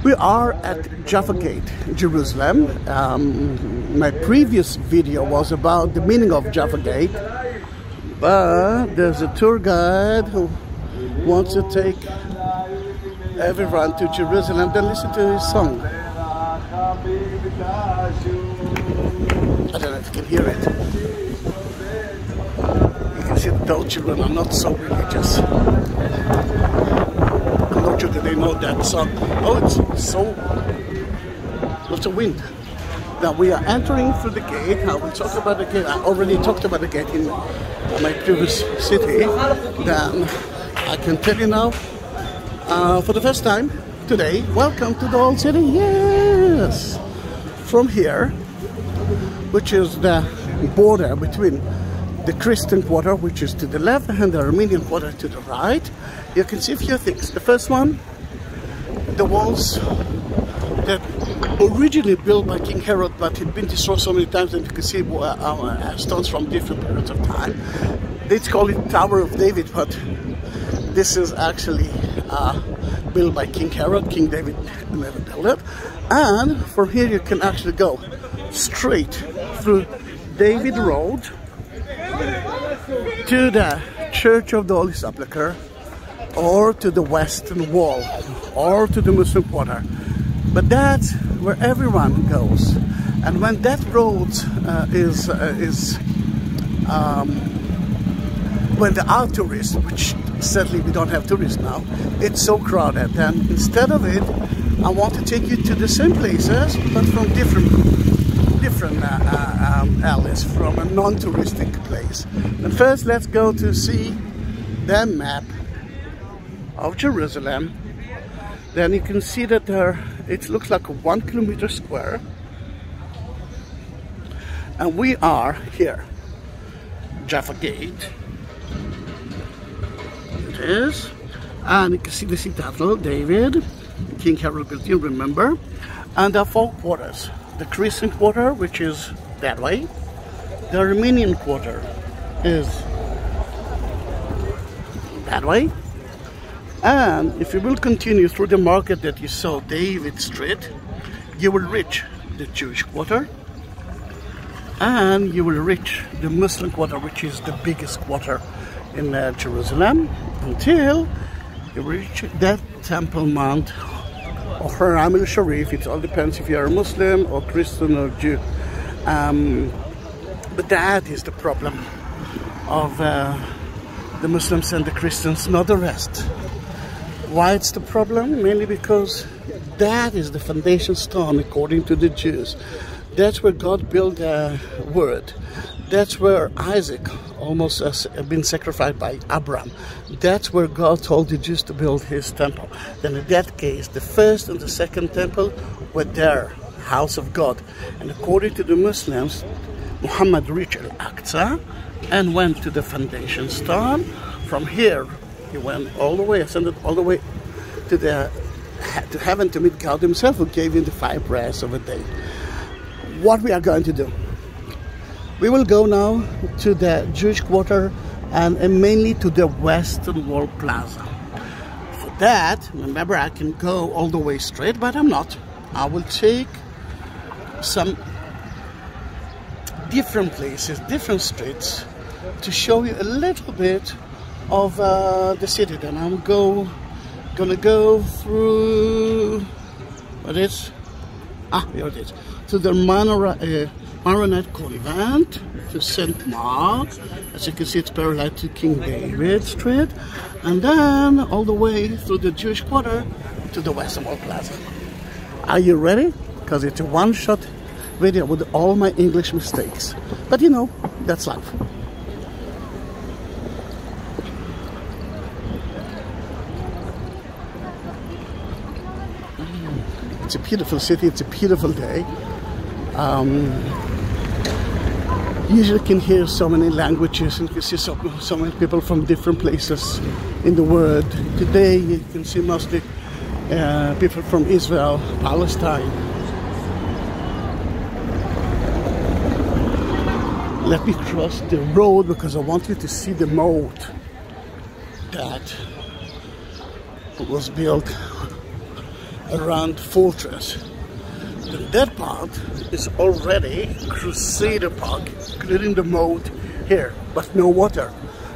We are at Jaffa Gate, Jerusalem. My previous video was about the meaning of Jaffa Gate, but there's a tour guide who wants to take everyone to Jerusalem. Then listen to his song. I don't know if you can hear it. You can see those children are not so religious. I'm not sure that they know that song. Oh, it's so lots of wind. Now we are entering through the gate. I will talk about the gate. I already talked about the gate in my previous city. Then I can tell you now, for the first time today, welcome to the old city. Yes, from here, which is the border between the Christian quarter, which is to the left, and the Armenian quarter to the right. You can see a few things. The first one, the walls that originally built by King Herod, but had been destroyed so many times that you can see stones from different periods of time. They call it Tower of David, but this is actually built by King Herod. King David never built it. And from here you can actually go straight through David Road to the Church of the Holy Sepulchre, or to the Western Wall, or to the Muslim Quarter. But that's where everyone goes. And when that road when there are tourists, which sadly we don't have tourists now, it's so crowded. And instead of it, I want to take you to the same places, but from different alleys, from a non-touristic place. And first, let's go to see the map of Jerusalem. Then you can see that it looks like a 1 kilometer square, and we are here, Jaffa Gate. It is, and you can see the citadel, David, King Herod built it, remember, and there are 4 quarters. The Christian quarter, which is that way. The Armenian quarter is that way. And if you will continue through the market that you saw, David Street, you will reach the Jewish quarter. And you will reach the Muslim quarter, which is the biggest quarter in Jerusalem, until you reach that Temple Mount or Haram al-Sharif. It all depends if you are a Muslim or Christian or Jew. But that is the problem of the Muslims and the Christians, not the rest. Why it's the problem? Mainly because that is the foundation stone according to the Jews. That's where God built the word. That's where Isaac almost has been sacrificed by Abraham. That's where God told the Jews to build his temple. Then in that case, the first and the second temple were their house of God. And according to the Muslims, Muhammad reached Al-Aqsa and went to the foundation stone. From here, he went all the way, ascended all the way to heaven to meet God himself, who gave him the 5 breaths of a day. What we are going to do? We will go now to the Jewish quarter and mainly to the Western Wall Plaza. For that, remember, I can go all the way straight, but I'm not. I will take some different places, different streets, to show you a little bit of the city. Then I'm gonna go through what is here it is, to the Maronite Convent, to St. Mark. As you can see, it's parallel to King David Street, and then all the way through the Jewish quarter to the Western Wall Plaza. Are you ready? Because it's a one-shot video with all my English mistakes, but you know, that's life. It's a beautiful city, it's a beautiful day. Usually can hear so many languages, and you can see so many people from different places in the world. Today you can see mostly people from Israel, Palestine. Let me cross the road because I want you to see the moat that was built around fortress. That part is already Crusader Park, including the moat here, but no water.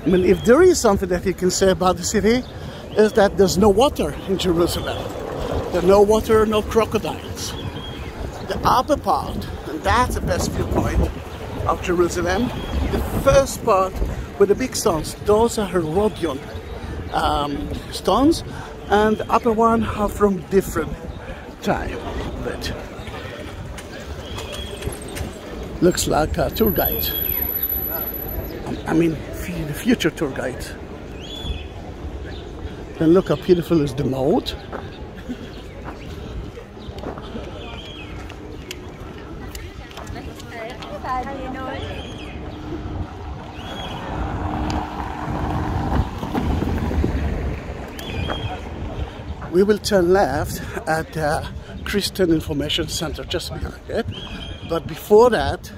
I mean, if there is something that you can say about the city, is that there's no water in Jerusalem. There's no water, no crocodiles. The upper part, and that's the best viewpoint of Jerusalem, the first part with the big stones, those are Herodion stones, and the upper one are from different time. But looks like a tour guide. I mean, the future tour guide. Then look how beautiful is the moat. We will turn left at the Christian Information Center just behind it. But before that,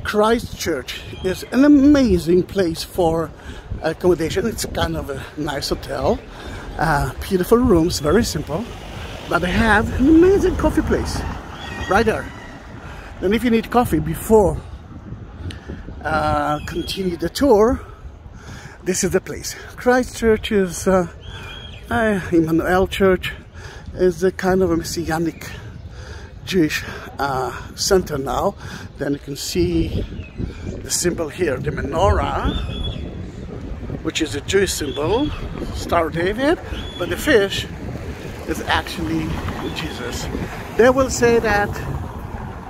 Christ Church is an amazing place for accommodation. It's kind of a nice hotel. Beautiful rooms, very simple. But they have an amazing coffee place right there. And if you need coffee before continue the tour, this is the place. Christ Church is Emmanuel Church is a kind of a messianic Jewish center now. Then you can see the symbol here, the menorah, which is a Jewish symbol, Star of David, but the fish is actually Jesus. They will say that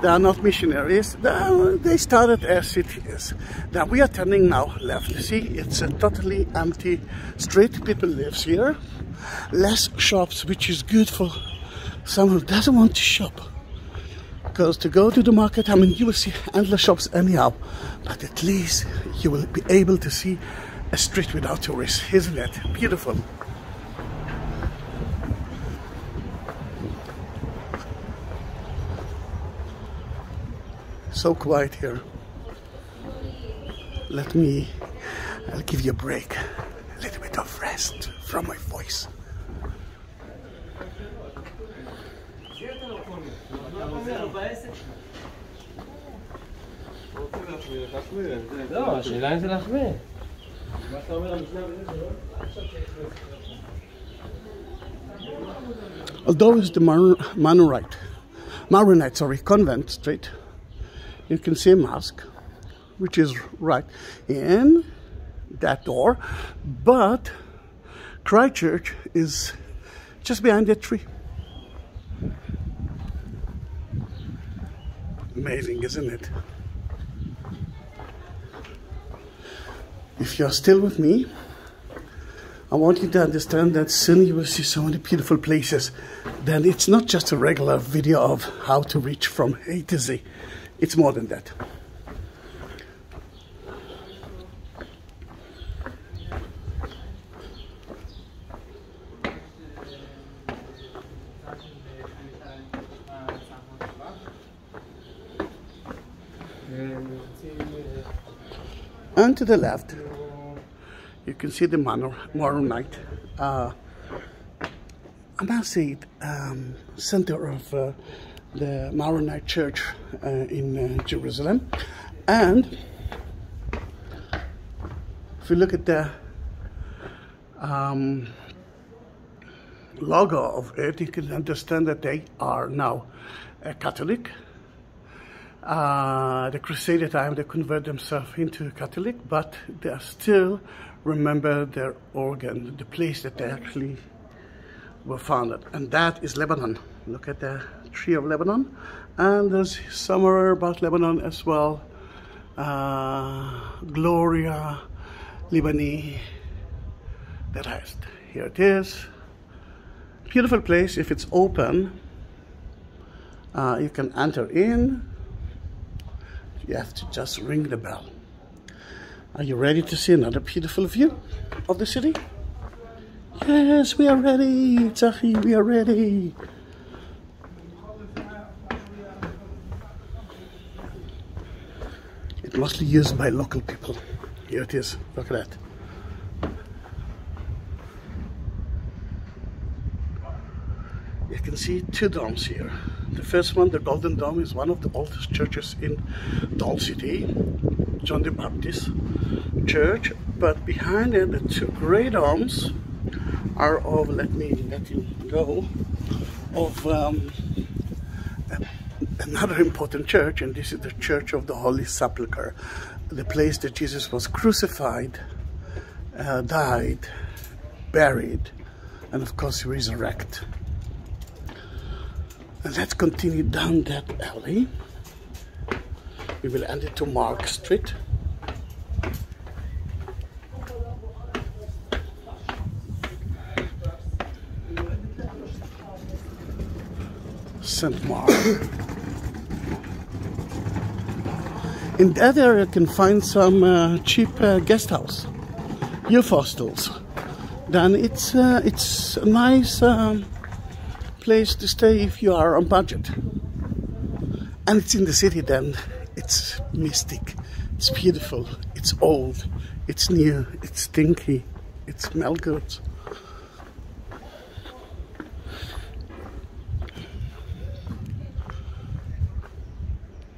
they are not missionaries. They started as it is. Now we are turning now left. See, it's a totally empty street. People live here. Less shops, which is good for someone who doesn't want to shop. Because to go to the market, I mean, you will see endless shops anyhow. But at least you will be able to see a street without tourists. Isn't it beautiful? So quiet here. I'll give you a break. A little bit of rest from my voice. Although it's the Maronite convent street, you can see a mosque, which is right in that door, but Christ Church is just behind that tree. Amazing, isn't it? If you're still with me, I want you to understand that soon you will see so many beautiful places. Then it's not just a regular video of how to reach from A to Z. It's more than that. And to the left, you can see the Maronite, I must say, center of the Maronite Church in Jerusalem. And if you look at the logo of it, you can understand that they are now Catholic. The Crusader time, they convert themselves into Catholic, but they still remember their organ, the place that they actually were founded, and that is Lebanon. Look at the tree of Lebanon, and there's somewhere about Lebanon as well. Gloria Libani, the rest. Here it is. Beautiful place. If it's open, you can enter in. You have to just ring the bell. Are you ready to see another beautiful view of the city? Yes, we are ready, Zahi, we are ready. It's mostly used by local people. Here it is, look at that. You can see two domes here. The first one, the Golden Dome, is one of the oldest churches in the old city, John the Baptist Church. But behind it, the two gray domes are of, let me let you go, of another important church, and this is the Church of the Holy Sepulchre, the place that Jesus was crucified, died, buried, and of course resurrected. And let's continue down that alley. We will end it to Mark Street. St. Mark. In that area you can find some cheap guest house, youth hostels. Then it's a nice place to stay if you are on budget. And it's in the city then. It's mystic, it's beautiful, it's old, it's new, it's stinky, it smells good.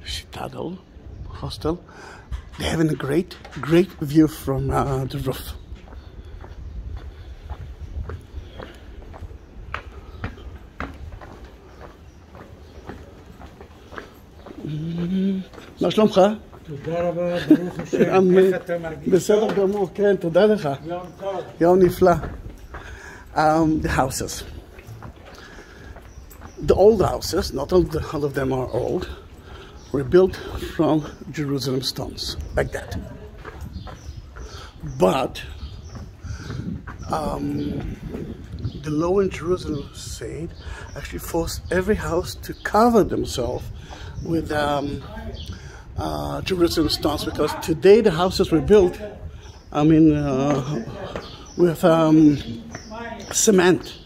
Citadel Hostel. They're having a great view from the roof. מה שלומך? תודה רבה, ברוך השם. איך אתה מרגיש? בסדר גמור, כן, תודה לך. יום טוב. יום נפלא. The houses. The old houses, not all of them are old, were built from Jerusalem stones, like that. But the law in Jerusalem said actually forced every house to cover themselves with Jerusalem stones, because today the houses were built, with cement.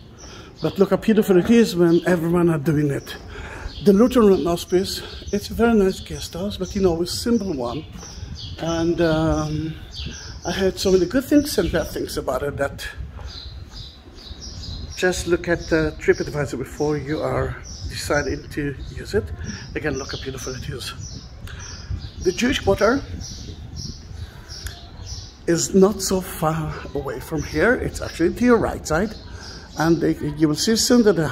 But look how beautiful it is when everyone are doing it. The Lutheran Hospice, it's a very nice guest house, but a simple one. And I heard so many good things and bad things about it that just look at the TripAdvisor before you are deciding to use it. Again, look how beautiful it is. The Jewish Quarter is not so far away from here. It's actually to your right side. And you will see soon that the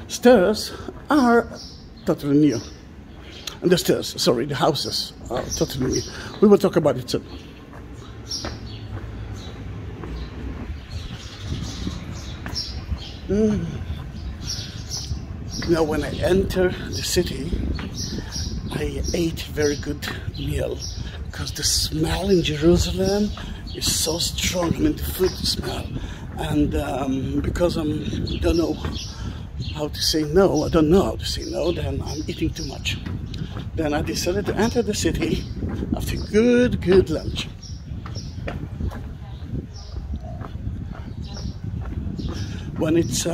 stairs are totally new. And the stairs, sorry, the houses are totally new. We will talk about it soon. Now, when I enter the city, I ate very good meal, because the smell in Jerusalem is so strong. The food smell. And because I don't know how to say no, then I'm eating too much. Then I decided to enter the city after good lunch. When it's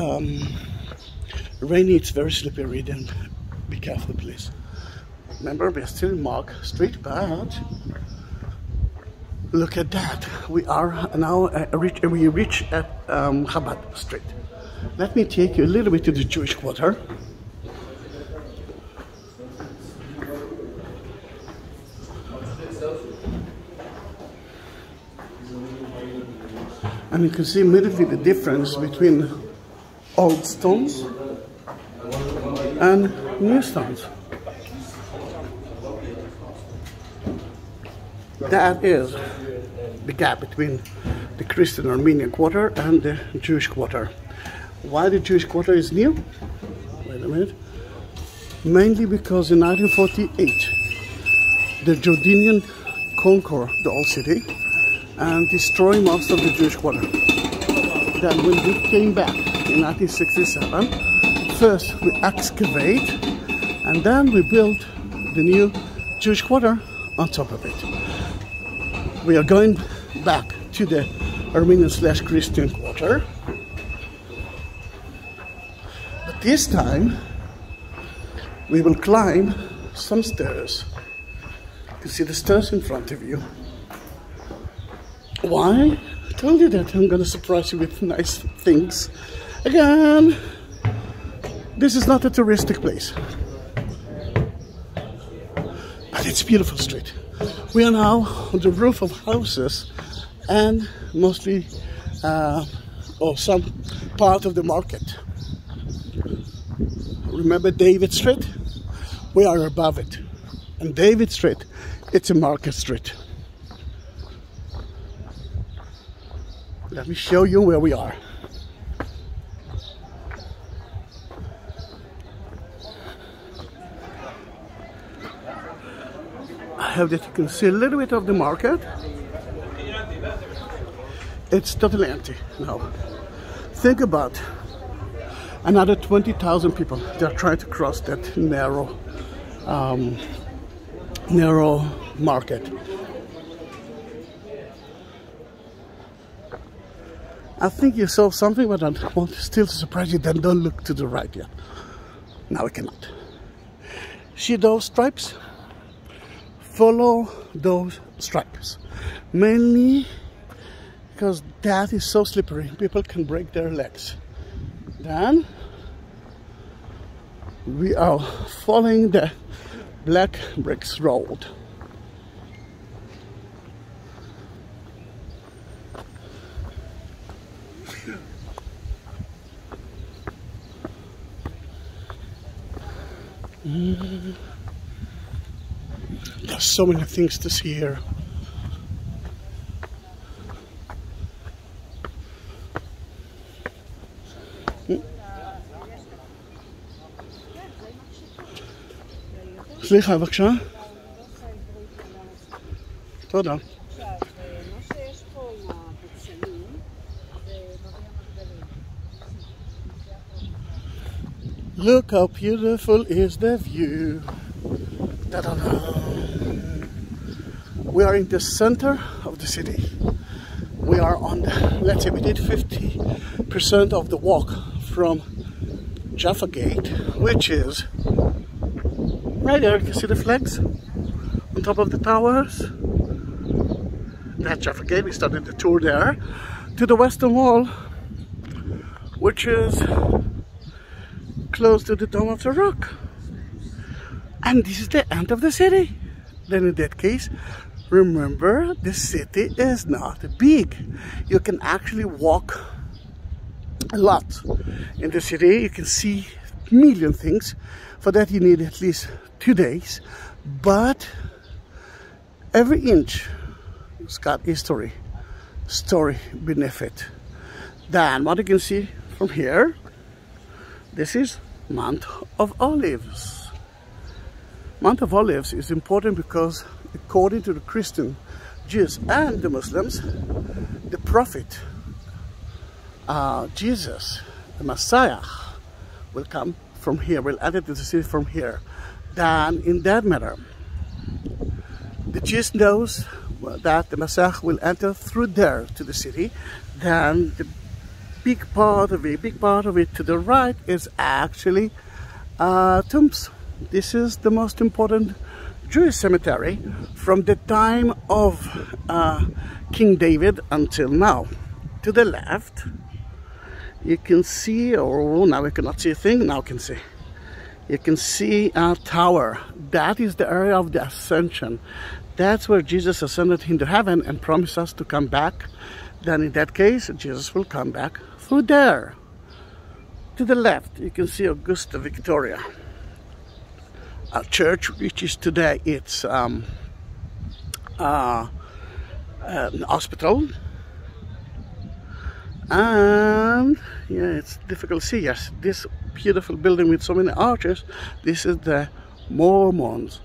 rainy, it's very slippery, then be careful, please. Remember, we're still in Mark Street, but look at that. We are now we reach at Chabad Street. Let me take you a little bit to the Jewish Quarter. And you can see immediately the difference between old stones and new stones. That is the gap between the Christian Armenian Quarter and the Jewish Quarter. Why the Jewish Quarter is new? Wait a minute. Mainly because in 1948 the Jordanian conquered the old city and destroyed most of the Jewish Quarter. Then when we came back in 1967, first we excavate and then we built the new Jewish Quarter on top of it. We are going back to the Armenian/Christian Quarter, but this time we will climb some stairs. You can see the stairs in front of you. Why? I told you that I'm going to surprise you with nice things. Again, This is not a touristic place, but it's a beautiful street. We are now on the roof of houses and mostly or some part of the market. Remember David Street? We are above it. And David Street, it's a market street. Let me show you where we are. I hope that you can see a little bit of the market. It's totally empty now. Think about another 20,000 people. They're trying to cross that narrow market. I think you saw something, but I want still to surprise you. Then don't look to the right yet. Now we cannot. See those stripes? Follow those stripes. Mainly because that is so slippery. People can break their legs. Then we are following the black bricks road. There's so many things to see here. סליחה, בבקשה. תודה. Look how beautiful is the view. Ta-da-da. We are in the center of the city. We are on the, let's say we did 50% of the walk from Jaffa Gate, which is right there. You can see the flags on top of the towers. That's Jaffa Gate. We started the tour there to the Western Wall, which is close to the Dome of the Rock. And this is the end of the city. Then in that case, remember, the city is not big. You can actually walk a lot in the city. You can see a million things. For that you need at least 2 days. But every inch has got history, story beneath it. Then what you can see from here, this is Mount of Olives. Mount of Olives is important because according to the Christian, Jews and the Muslims, the prophet, Jesus, the Messiah, will come from here, will enter to the city from here. Then in that matter, the Jews knows that the Messiah will enter through there to the city. Then the big part of it to the right is actually tombs. This is the most important Jewish cemetery from the time of King David until now. To the left, you can see, oh, now we cannot see a thing, now you can see. You can see a tower. That is the area of the ascension. That's where Jesus ascended into heaven and promised us to come back. Then in that case, Jesus will come back through there. To the left, you can see Augusta Victoria. A church, which is today, it's an hospital. And yeah, it's difficult to see. Yes, this beautiful building with so many arches, this is the Mormons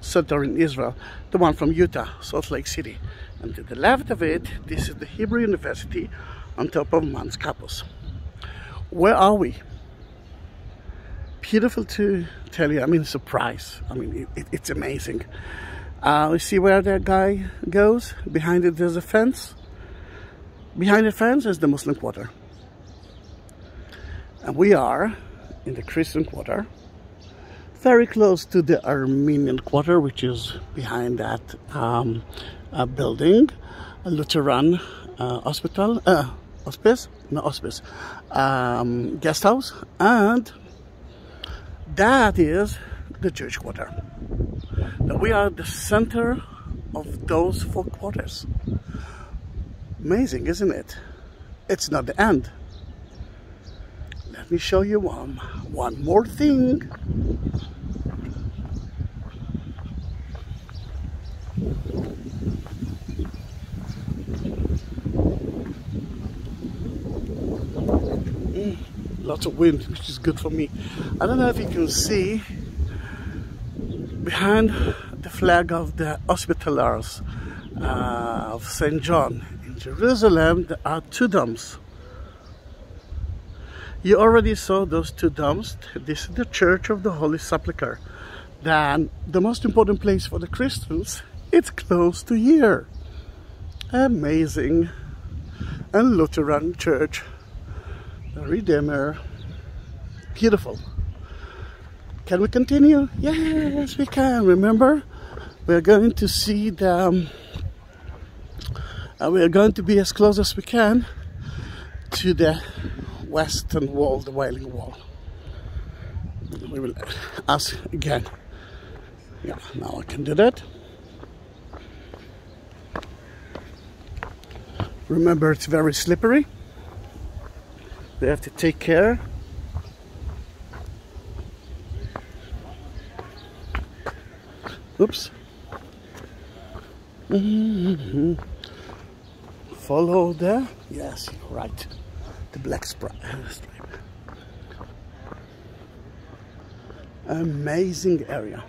center in Israel, the one from Utah, Salt Lake City. And to the left of it, this is the Hebrew University on top of Mount Kapos. Where are we? Beautiful to tell you. I mean, surprise. I mean, it's amazing. You see where that guy goes? Behind it, there's a fence. Behind the fence is the Muslim quarter. And we are in the Christian quarter, very close to the Armenian quarter, which is behind that building, a Lutheran hospice, no hospice, guest house, and that is the Jewish quarter. Now we are at the center of those 4 quarters. Amazing, isn't it? It's not the end. Let me show you one more thing. Lots of wind, which is good for me. I don't know if you can see behind the flag of the Hospitallers of St. John in Jerusalem, there are 2 domes. You already saw those 2 domes. This is the Church of the Holy Sepulchre. Then the most important place for the Christians, it's close to here. Amazing. And Lutheran Church, the Redeemer. Beautiful. Can we continue? Yes, we can. Remember, we're going to see the we're going to be as close as we can to the western wall, the Wailing Wall. We will ask again. Yeah, now I can do that. Remember, it's very slippery. We have to take care. Oops. Follow the, yes, right, the black stripe. Amazing area.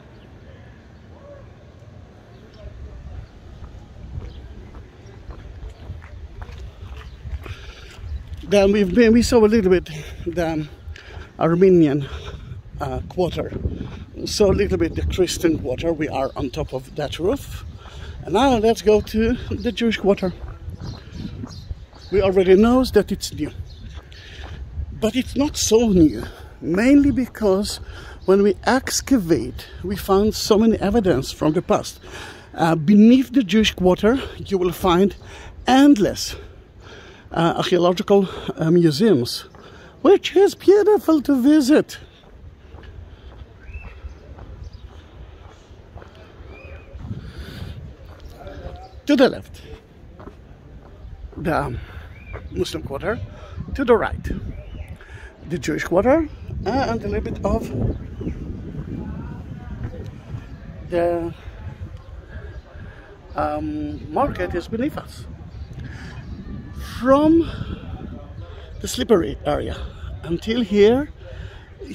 Then we saw a little bit the Armenian quarter, saw a little bit the Christian quarter. We are on top of that roof, and now let's go to the Jewish quarter. We already know that it's new, but it's not so new, mainly because when we excavate, we found so many evidence from the past. Beneath the Jewish quarter, you will find endless archaeological museums, which is beautiful to visit. To the left, the Muslim quarter. To the right, the Jewish quarter, and a little bit of the market is beneath us. From the slippery area until here, you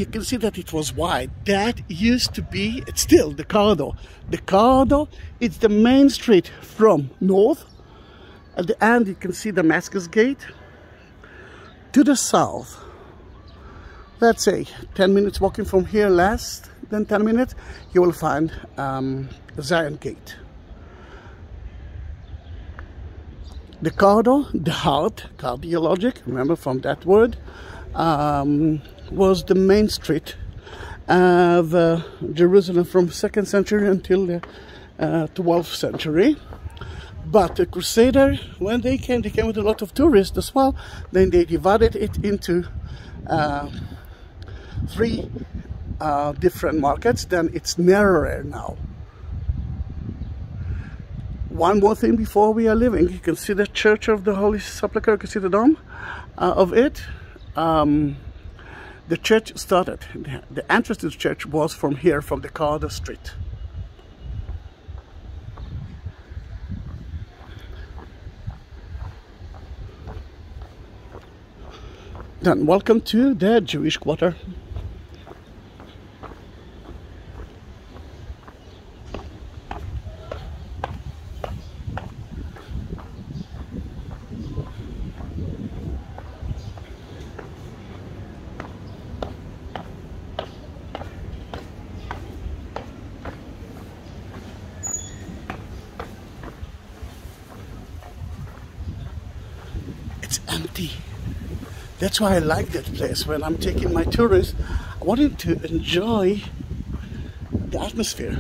can see that it was wide. That used to be, it's still the corridor. The corridor, it's the main street from north. At the end, you can see Damascus Gate. To the south, let's say 10 minutes walking from here, less than 10 minutes, you will find Zion Gate. The corridor, the heart, cardiologic, remember from that word, was the main street of Jerusalem from 2nd century until the 12th century. But the Crusaders, when they came with a lot of tourists as well. Then they divided it into 3 different markets. Then it's narrower now. One more thing before we are leaving. You can see the Church of the Holy Sepulchre. You can see the dome of it. The church started, the entrance to the church was from here, from the corridor street. Then welcome to the Jewish quarter. It's empty. That's why I like that place. When I'm taking my tourists, I want them to enjoy the atmosphere.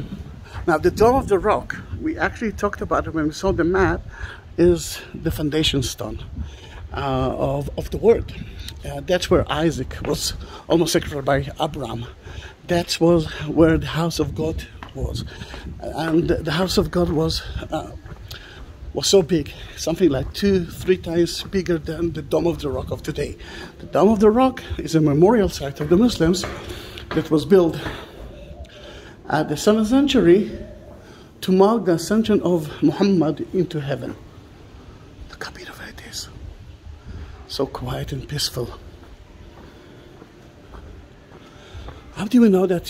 Now, the Dome of the Rock, we actually talked about it when we saw the map, is the foundation stone. of the world. That's where Isaac was almost sacrificed by Abraham. That was where the house of God was, and the house of God was so big, something like 2-3 times bigger than the Dome of the Rock of today. The Dome of the Rock is a memorial site of the Muslims that was built at the 7th century to mark the ascension of Muhammad into heaven. Look how beautiful it is. So quiet and peaceful. How do we know that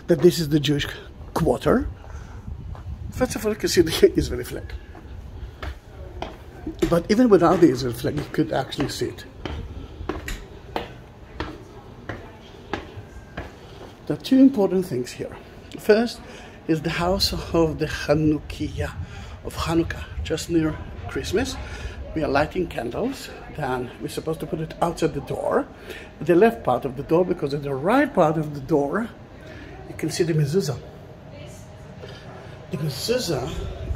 this is the Jewish quarter? First of all, you can see the Israeli flag. But even without the Israeli flag, you could actually see it. There are two important things here. First is the house of the Hanuki, of Hanukkah, just near Christmas. We are lighting candles, then we're supposed to put it outside the door, the left part of the door, because at the right part of the door, you can see the Mezuzah. The Mezuzah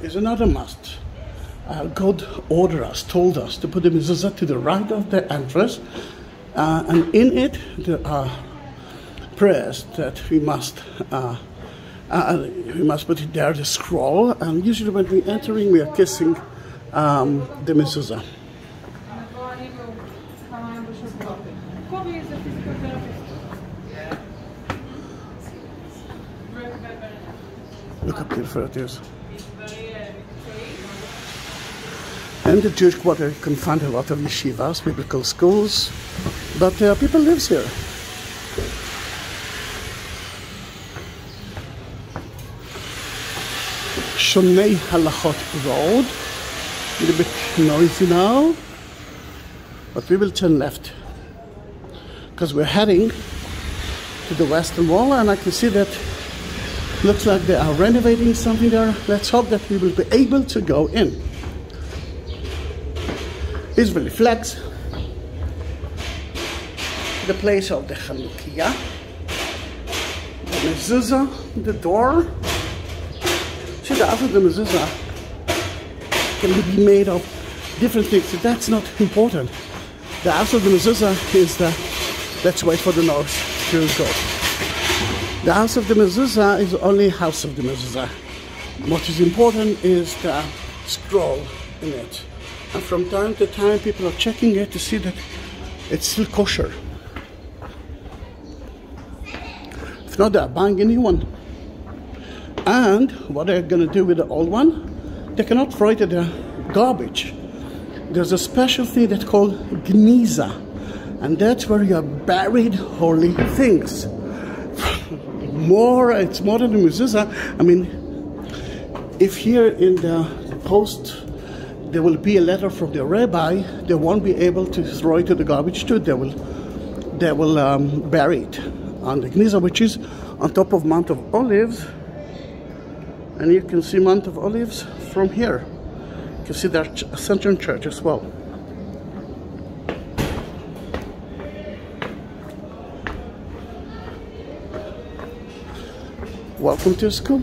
is another must. God ordered us, told us to put the Mezuzah to the right of the entrance, and in it there are prayers that we must put it there, the scroll, and usually when we're entering, we are kissing the Mezuzah. Look how beautiful it is. In the Jewish quarter, you can find a lot of yeshivas, biblical schools, but people live here. Shonei Halachot Road, a little bit noisy now, but we will turn left because we're heading to the Western Wall, and I can see that looks like they are renovating something there. Let's hope that we will be able to go in. Israeli flags, the place of the Hanukkah, the Mezuzah, the door. See, the outside of the Mezuzah can be made of different things. So that's not important. The outside of the Mezuzah is the, let's wait for the nose to go. The house of the Mezuzah is only house of the Mezuzah. What is important is the scroll in it. And from time to time, people are checking it to see that it's still kosher. If not, they are buying a new one. And what they're going to do with the old one, they cannot throw it in the garbage. There's a special thing that's called gniza, and that's where you are buried holy things. It's more than the Mezuzah. I mean, if here in the post there will be a letter from the rabbi, they won't be able to throw it to the garbage too. They will bury it on the gniza, which is on top of Mount of Olives. And you can see Mount of Olives from here. You can see their Central Church as well. Welcome to school.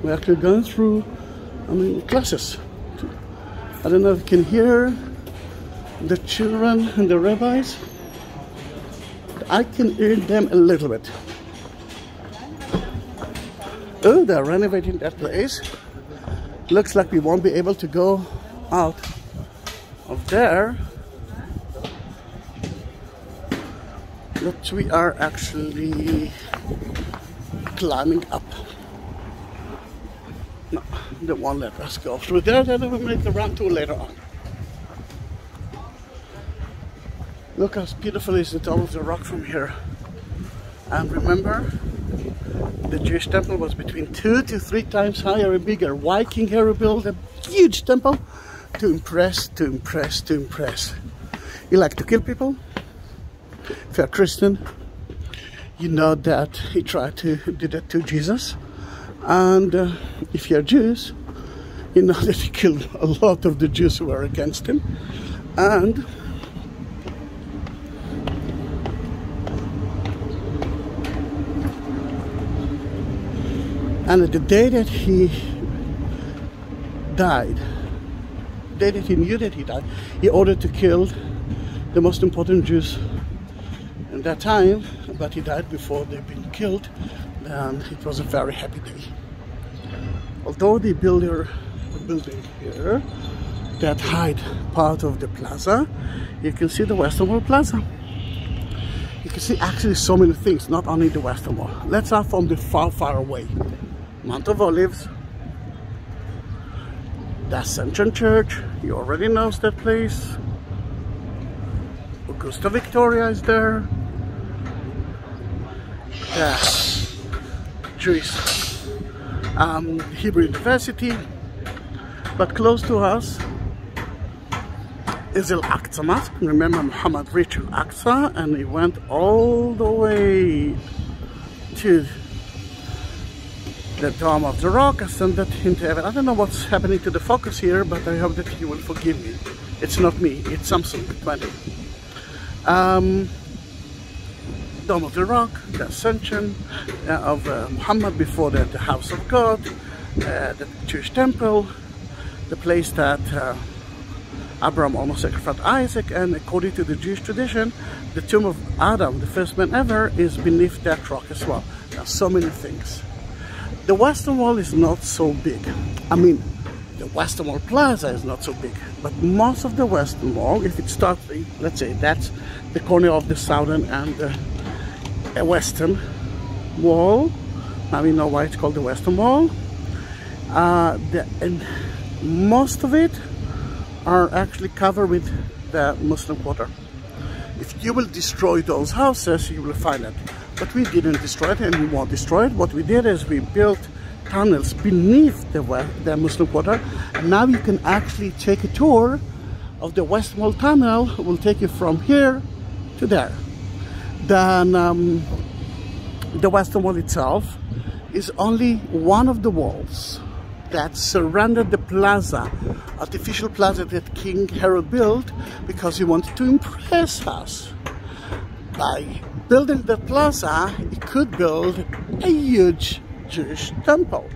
We're actually going through, classes. I don't know if you can hear the children and the rabbis. I can hear them a little bit. Oh, they're renovating that place. Looks like we won't be able to go out of there. But we are actually climbing up. No, they won't let us go through there. Then we'll make the round tour later on. Look how beautiful is the Dome of the Rock from here. And remember, the Jewish temple was between 2 to 3 times higher and bigger. Why King Herod built a huge temple? To impress. You like to kill people? If you're a Christian, you know that he tried to do that to Jesus. And if you're Jews, you know that he killed a lot of the Jews who were against him. And the day that he died, day that he knew that he died, he ordered to kill the most important Jews in that time, but he died before they've been killed, and it was a very happy day. Although they built a building here that hide part of the plaza, you can see the Western Wall Plaza. You can see actually so many things, not only the Western Wall. Let's start from the far away. Mount of Olives, the Ascension Church, you already know that place. Augusta Victoria is there. The Jewish Hebrew University. But close to us is Al-Aqsa Mosque. Remember, Muhammad reached Al-Aqsa and he went all the way to the Dome of the Rock, ascended into heaven. I don't know what's happening to the focus here, but I hope that you will forgive me. It's not me, it's Samsung 20. Dome of the Rock, the ascension of Muhammad before the house of God, the Jewish temple, the place that Abraham almost sacrificed Isaac, and according to the Jewish tradition, the tomb of Adam, the first man ever, is beneath that rock as well. There are so many things. The Western Wall is not so big. I mean, the Western Wall Plaza is not so big, but most of the Western Wall, if it starts, let's say that's the corner of the Southern and the Western Wall. Now we know why it's called the Western Wall. And most of it are actually covered with the Muslim Quarter. If you will destroy those houses, you will find it. But we didn't destroy it and we won't destroy it. What we did is we built tunnels beneath the Muslim Quarter. And now you can actually take a tour of the Western Wall Tunnel. It will take you from here to there. Then the Western Wall itself is only one of the walls that surrounded the plaza, artificial plaza that King Herod built because he wanted to impress us. By building the plaza, he could build a huge Jewish temple.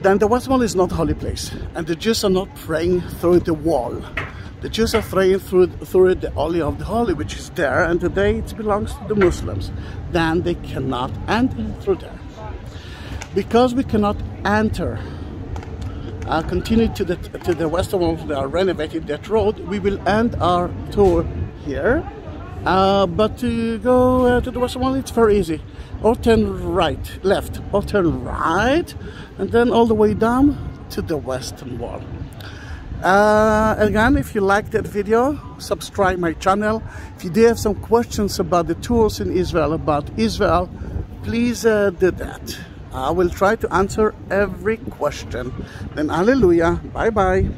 Then the Western Wall is not a holy place, and the Jews are not praying through the wall. The Jews are praying through the Holy of the Holy, which is there, and today it belongs to the Muslims. Then they cannot enter through there. Because we cannot enter, continue to the Western Wall, they are renovating that road, we will end our tour here. But to go to the Western Wall, it's very easy. Or turn left, or turn right, and then all the way down to the Western Wall. Again, if you like that video, subscribe my channel. If you do have some questions about the tours in Israel, please do that. I will try to answer every question. Then hallelujah, bye bye.